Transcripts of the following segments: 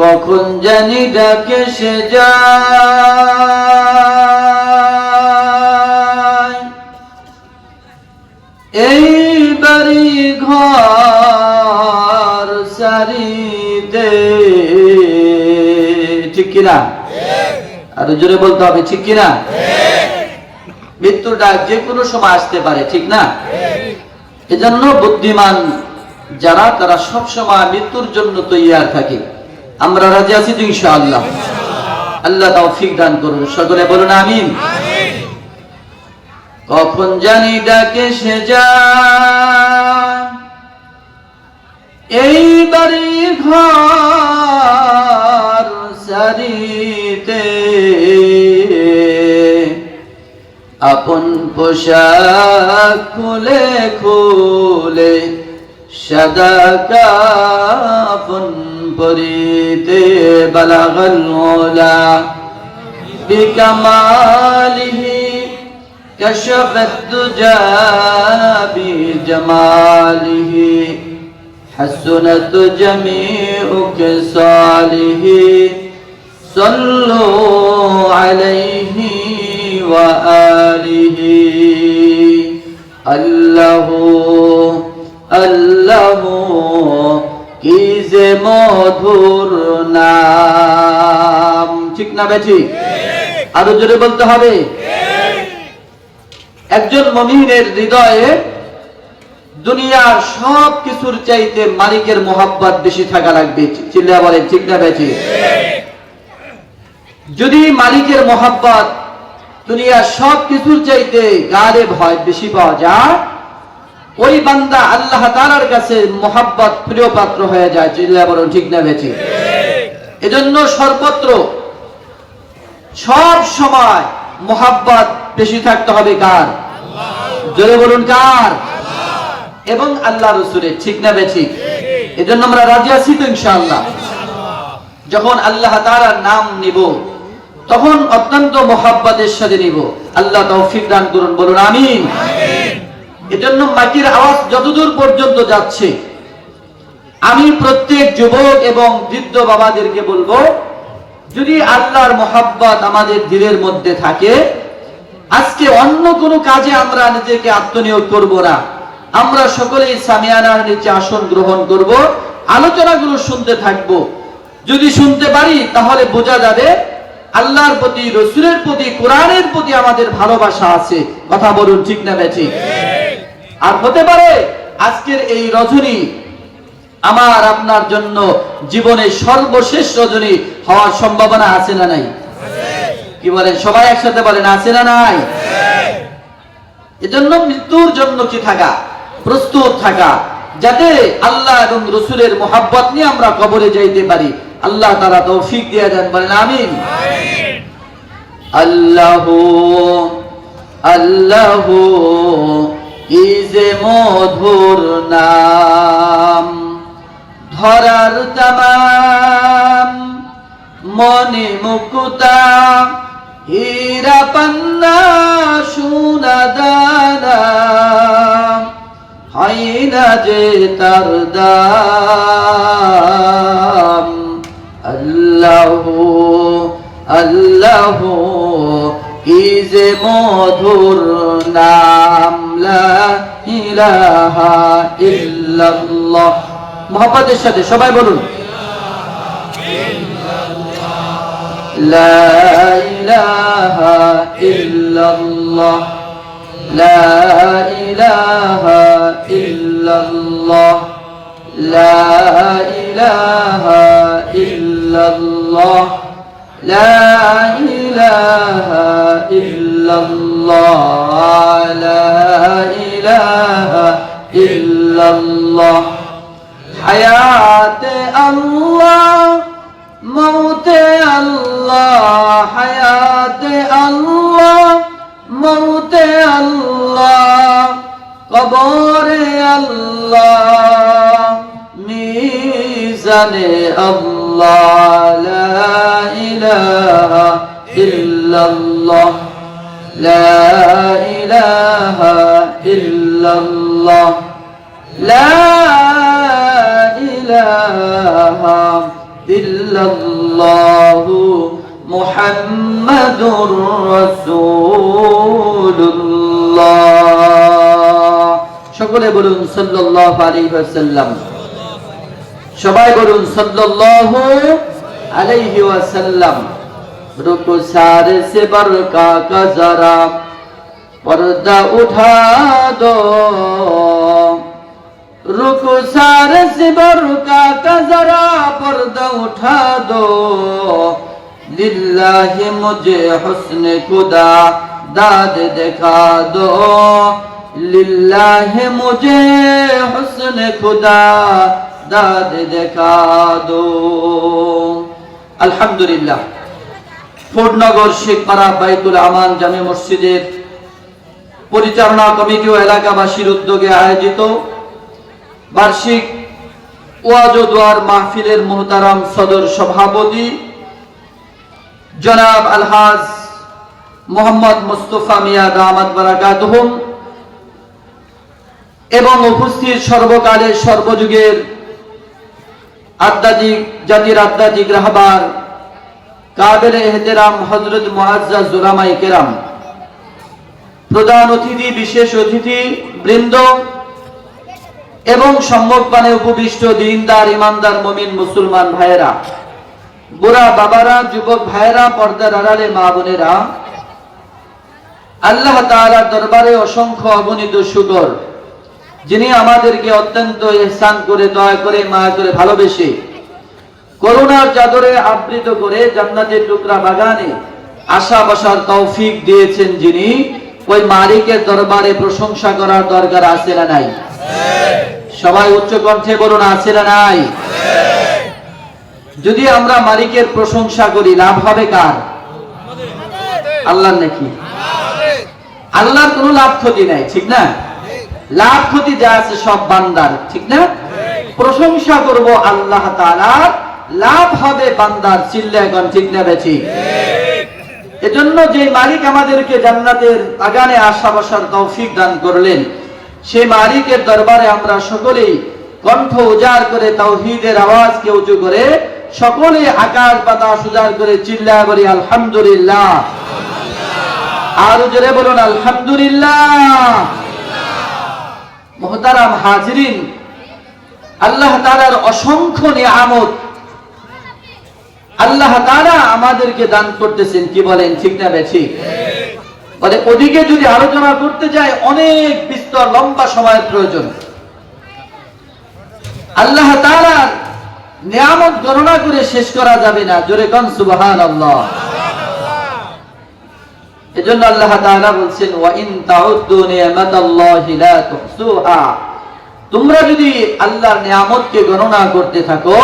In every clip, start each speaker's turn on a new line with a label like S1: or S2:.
S1: কখন জানি ডাকে সে যায়, এই বাড়ি ঘর সারিতে। ঠিক কিনা? আর জোরে বলতে হবে, ঠিক কিনা? মৃত্যুর ডাক যে কোনো সময় আসতে পারে, ঠিক না? এজন্য বুদ্ধিমান যারা তারা সব সময় মৃত্যুর জন্য তৈয়ার থাকে। আমরা রাজি আছি তো ইনশাআল্লাহ? আল্লাহ তৌফিক দান করুন, সকলে বলুন আমিন। কখন জানি ডাকে সে যায়, এই বাড়ি ঘর সারিতে, আপন পোশাক খুলে খুলে সাদা কাফন পরিতে, বালাগাল উলা বিকামালিহি কাশাফাত দুজা বিজামালিহি, হাসনাত জামিউ কিসালিহি, সাল্লু আলাইহি ওয়া আলিহি। আল্লাহু আল্লাহু কি যে মধুর নাম। ঠিক না বেঠি? আরো জোরে বলতে হবে। একজন মুমিনের হৃদয়ে দুনিয়ার সব কিছুর চাইতে মালিকের মোহাব্বত বেশি থাকা লাগবে। চিল্লা বলেন, ঠিক না বেঠি? যদি মালিকের মোহাব্বত দুনিয়ার সব কিছুর চাইতে গায়েব হয়, বেশি পাওয়া যায়, ওই বান্দা আল্লাহ তাআলার কাছে মোহাব্বত প্রিয় পাত্র হয়ে যায়। চিল্লা বলুন, ঠিক না বেঠি? এজন্য সর্বত্র সব সময় মোহাব্বত বেশি থাকতে হবে কার? জোরে বলুন, কার? এবং আল্লাহ রাসূলের। ঠিক না বেঠি? এজন্য আমরা রাজি আছি তো ইনশাআল্লাহ? যখন আল্লাহ তাআলার নাম নিব তখন অত্যন্ত মোহাব্বতের সাথে নিব। আল্লাহ তৌফিক দান করুন, বলুন আমিন। এজন্য মাইকের আওয়াজ যতদূর পর্যন্ত যাচ্ছে, আমি প্রত্যেক যুবক এবং বৃদ্ধ বাবাদেরকে বলবো, যদি আল্লাহর মোহাব্বত আমাদের দিলের মধ্যে থাকে, আজকে অন্য কোনো কাজে আমরা নিজেকে আত্মনিয়োগ করব না। আমরা সকলেই সামিয়ানার নিচে আসন গ্রহণ করব, আলোচনাগুলো শুনতে থাকব। যদি শুনতে পারি তাহলে বোঝা যাবে আল্লাহর প্রতি, রাসূলের প্রতি, কোরআনের প্রতি আমাদের ভালোবাসা আছে। কথা বলুন, ঠিক না বেঠিক? আর হতে পারে আজকের এই রজনী আমার আপনার জন্য জীবনের সর্বশেষ রজনী হওয়ার সম্ভাবনা আছে না নাই? কি বলেন? সবাই একসাথে বলেন, আছে না নাই? এজন্য মৃত্যুর জন্য কি থাকা, প্রস্তুত থাকা, যাতে আল্লাহ এবং রাসূলের মোহাব্বত নিয়ে আমরা কবরে যাইতে পারি। আল্লাহ তাআলা তৌফিক দিয়ে দেন, বলেন আমিন। আল্লাহু আল্লাহু কি যে মধুর নাম, ধরার তামাম মনে মুকুতা, হীরা পান্না সোনা দানা, হয় না যে তার দাম। আল্লাহু আল্লাহু কি যে মধুর নাম, লা ইলাহা ইল্লাল্লাহ। মোহাব্বতের সাথে সবাই বলুন, লা ইলাহা ইল্লাল্লাহ, লা ইলাহা ইল্লাল্লাহ, লা ইলাহা ইল্লাল্লাহ, লা ইলাহা ইল্লাল্লাহ, লা ইলাহা ইল্লাল্লাহ। হায়াতে আল্লাহ, মৌতে আল্লাহ, হায়াতে আল্লাহ, মৌতে আল্লাহ, কবরে আল্লাহ, মিজানে আল্লাহ, লা ইলাহা ইল্লাল্লাহ, লা ইলাহা ইল্লাল্লাহ, লা ইলাহা ইল্লাল্লাহু মুহাম্মাদুর রাসূলুল্লাহ। সকলে বলুন সাল্লাল্লাহু আলাইহি ওয়াসাল্লাম। সবাই বলুন সাল্লাল্লাহু আলাইহি ওয়াসাল্লাম। रुको सारे से बरका का जरा पर्दा उठा दो, रुको सारे से बरका का जरा पर्दा उठा दो, लिल्लाहि मुझे हुस्न खुदा दाद दिखा दो, लिल्लाहि मुझे हुस्न खुदा दाद दिखा दो। अल्हम्दुलिल्लाह। ফোর্ডনগর শেখপাড়া বাইতুল আমান জামে মসজিদের পরিচালনা কমিটি ও এলাকাবাসীর উদ্যোগে আয়োজিত বার্ষিক ওয়াজ ও দোয়ার মাহফিলের মুহতারাম সদর সভাপতি জনাব আলহাজ মোহাম্মদ মুস্তাফা মিয়া দামাত বারাকাতুহুম এবং উপস্থিত সর্বকালের সর্বযুগের আধ্যাত্মিক জাতির আধ্যাত্মিক রাহবার কাবিল এহতেরাম হযরত মুআজ্জাজ উলামায়ে কেরাম, প্রধান অতিথি, বিশেষ অতিথি বৃন্দ এবং সম্মুখপানে উপবিষ্ট দিনদার ইমানদার মুমিন মুসলমান ভাইয়েরা, বুড়া বাবারা, যুবক ভাইয়েরা, পর্দার আড়ালে মা বোনেরা, আল্লাহ তাআলার দরবারে অসংখ্য অগণিত শুকর, যিনি আমাদেরকে অত্যন্ত ইহসান করে, দয়া করে, মায়া করে, ভালোবেসে করুণার চাদরে আবৃত করে জান্নাতের টুকরা বাগানে আশা বসার তৌফিক দিয়েছেন, যিনি ওই মালিকের দরবারে প্রশংসা করার দরকার আছে না নাই? সবাই উচ্চ কণ্ঠে বলুন, আছে না নাই? যদি আমরা মালিকের প্রশংসা করি, লাভ হবে কার? আল্লাহর নাকি? আল্লাহর কোনো লাভ ক্ষতি নাই, ঠিক না? লাভ ক্ষতি যা আছে সব বান্দার, ঠিক না? প্রশংসা করব আল্লাহ তাআলার, লাভ হবে বান্দার। চিল্লা এখন ঠিক না বেঠি? এজন্য যে মালিক আমাদেরকে জান্নাতের বাগানে আশা বসার তৌফিক দান করলেন, সেই মালিকের দরবারে আমরা সকলেই কণ্ঠ উজাড় করে তাওহীদের আওয়াজকে উঁচু করে সকলে আকাশ বাতাস উজাড় করে চিল্লা বলি আলহামদুলিল্লাহ। আর জোরে বলুন আলহামদুলিল্লাহ। মুহতারাম হাজিরিন, আল্লাহ তাআলার অসংখ্য নিয়ামত আল্লাহ তাআলা আমাদেরকে দান করতেছেন, কি বলেন, ঠিক না বেঠিক? বলে ওদিকে যদি আলোচনা করতে যায় অনেক বিস্তর লম্বা সময়ের প্রয়োজন। আল্লাহ তাআলার নিয়ামত গণনা করে শেষ করা যাবে না। জোরে কোন সুবহানাল্লাহ। এজন্য আল্লাহ তাআলা বলছেন, ওয়া ইন তাউদ্দু নি'মাতাল্লাহি লা তুহসুহা, তোমরা যদি আল্লাহর নিয়ামতকে গণনা করতে থাকো,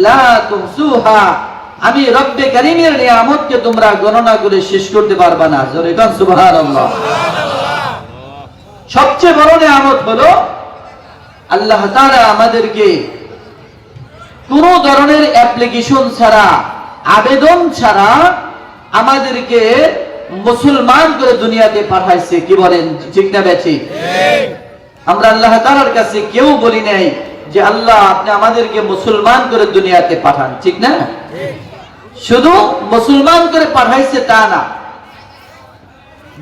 S1: লা তুহসুহা, আমি রব্বে কারীমের নিয়ামতকে তোমরা গণনা করে শেষ করতে পারবা না। জোরে কোন সুবহানাল্লাহ। সবচেয়ে বড় নিয়ামত হলো আল্লাহ তাআলা আমাদেরকে কোন ধরনের অ্যাপ্লিকেশন ছাড়া, আবেদন ছাড়া আমাদেরকে মুসলমান করে দুনিয়াতে পাঠাইছে, কি বলেন, ঠিক না বেঠিক? আমরা আল্লাহ তাআলার কাছে কেউ বলি নাই যে আল্লাহ আপনি আমাদেরকে মুসলমান করে দুনিয়াতে পাঠান, ঠিক না? শুধু মুসলমান করে পাঠাইছে তা না,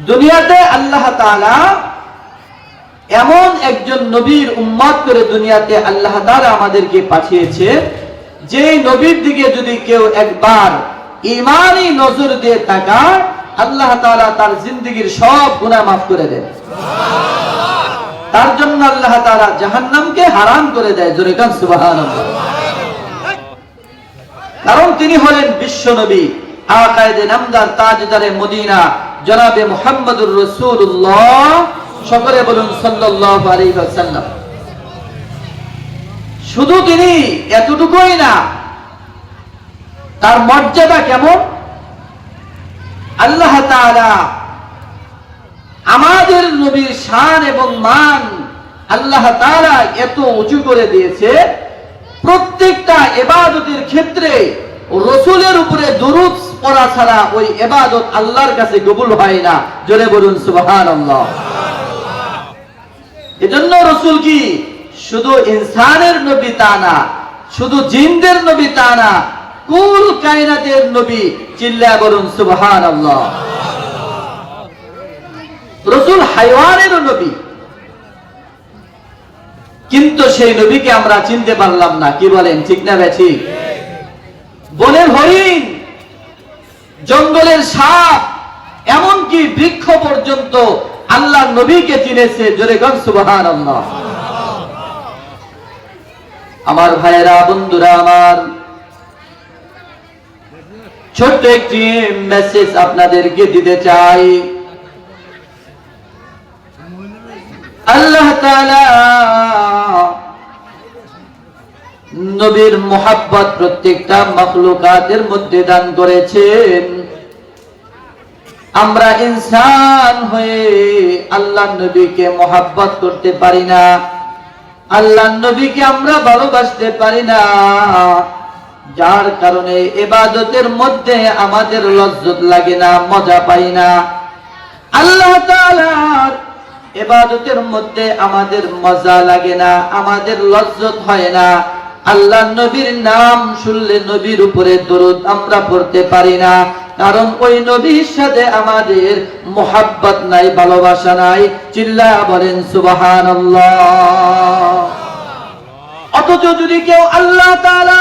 S1: দুনিয়াতে আল্লাহ তাআলা এমন একজন নবীর উম্মত করে দুনিয়াতে আল্লাহ তাআলা আমাদেরকে পাঠিয়েছে, যে নবীর দিকে যদি কেউ একবার ঈমানি নজর দিয়ে তাকায়, আল্লাহ তাআলা তার জিন্দেগীর সব গুনাহ মাফ করে দেন। তার জন্য আল্লাহ তাআলা জাহান্নামকে হারাম করে দেয়। জোরে কান সুবহানাল্লাহ। কারণ তিনি হলেন বিশ্ব নবী, আকায়েদে নামদার, তাজদারে মদিনা, জনাবে মুহাম্মদুর রাসূলুল্লাহ। সকলে বলুন সাল্লাল্লাহু আলাইহি ওয়াসাল্লাম। শুধু তিনি এতটুকুই না, তার মর্যাদা কেমন, আল্লাহ তাআলা আমাদের নবীর শান এবং মান আল্লাহ তাআলা এত উঁচু করে দিয়েছে, প্রত্যেকটা ইবাদতের ক্ষেত্রে রাসূলের উপরে দরুদ পড়া ছাড়া ওই ইবাদত আল্লাহর কাছে কবুল হয় না। জোরে বলুন সুবহানাল্লাহ। এজন্য রাসূল কি শুধু ইনসানের নবী তা না, শুধু জিনদের নবী তা না, কুল কায়নাতের নবী। চিল্লায়া বলুন সুবহানাল্লাহ। রাসূল হাইওয়ানেরও নবী, কিন্তু সেই নবীকে আমরা চিনতে পারলাম না। কি বলেন, ঠিক না ঠিক? বনের হরিণ, জঙ্গলের সাপ, এমনকি বৃক্ষ পর্যন্ত আল্লাহর নবীকে চিনেছে। জোরে গণ সুবহানাল্লাহ। আমার ভাইয়েরা, বন্ধুরা আমার, ছোট্ট একটি মেসেজ আপনাদেরকে দিতে চাই। আল্লাহ তাআলা নবীর মুহাব্বত প্রত্যেকটা মাখলুকাতের মধ্যে দান করেছেন। আমরা ইনসান হয়ে আল্লাহর নবীকে মুহাব্বত করতে পারি না, আল্লাহর নবীকে আমরা ভালোবাসতে পারি না, যার কারণে ইবাদতের মধ্যে আমাদের লজ্জত লাগে না, মজা পাই না। আল্লাহ তাআলার ইবাদতের মধ্যে আমাদের মজা লাগে না, আমাদের লজ্জত হয় না। আল্লাহর নবীর নাম শুনলে নবীর উপরে দরুদ আমরা পড়তে পারি না, কারণ ওই নবীর সাথে আমাদের মুহাব্বত নাই, ভালোবাসা নাই। চিল্লায়া বলেন সুবহানাল্লাহ। অথচ যদি কেউ আল্লাহ তাআলা